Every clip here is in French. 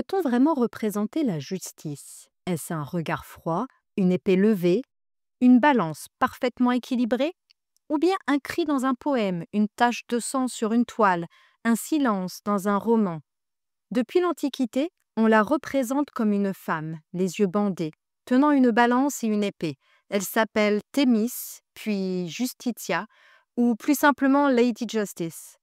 Peut-on vraiment représenter la justice? Est-ce un regard froid, une épée levée, une balance parfaitement équilibrée? Ou bien un cri dans un poème, une tache de sang sur une toile, un silence dans un roman? Depuis l'Antiquité, on la représente comme une femme, les yeux bandés, tenant une balance et une épée. Elle s'appelle Thémis, puis Justitia, ou plus simplement Lady Justice.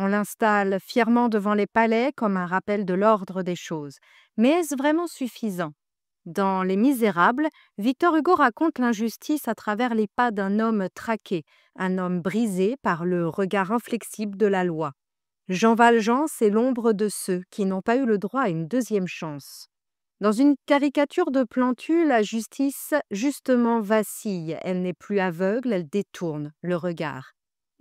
On l'installe fièrement devant les palais comme un rappel de l'ordre des choses. Mais est-ce vraiment suffisant? Dans Les Misérables, Victor Hugo raconte l'injustice à travers les pas d'un homme traqué, un homme brisé par le regard inflexible de la loi. Jean Valjean, c'est l'ombre de ceux qui n'ont pas eu le droit à une deuxième chance. Dans une caricature de Plantu, la justice, justement, vacille. Elle n'est plus aveugle, elle détourne le regard.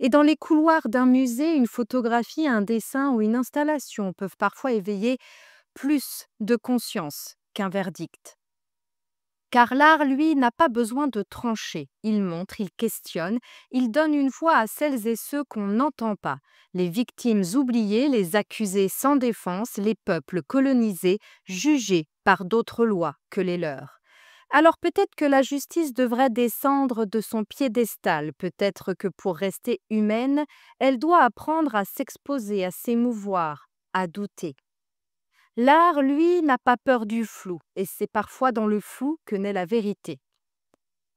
Et dans les couloirs d'un musée, une photographie, un dessin ou une installation peuvent parfois éveiller plus de conscience qu'un verdict. Car l'art, lui, n'a pas besoin de trancher. Il montre, il questionne, il donne une voix à celles et ceux qu'on n'entend pas. Les victimes oubliées, les accusés sans défense, les peuples colonisés, jugés par d'autres lois que les leurs. Alors peut-être que la justice devrait descendre de son piédestal, peut-être que pour rester humaine, elle doit apprendre à s'exposer, à s'émouvoir, à douter. L'art, lui, n'a pas peur du flou, et c'est parfois dans le flou que naît la vérité.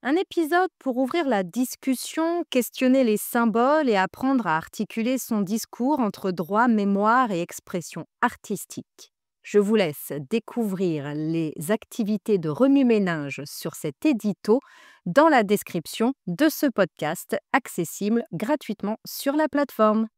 Un épisode pour ouvrir la discussion, questionner les symboles et apprendre à articuler son discours entre droit, mémoire et expression artistique. Je vous laisse découvrir les activités de remue-ménage sur cet édito dans la description de ce podcast accessible gratuitement sur la plateforme.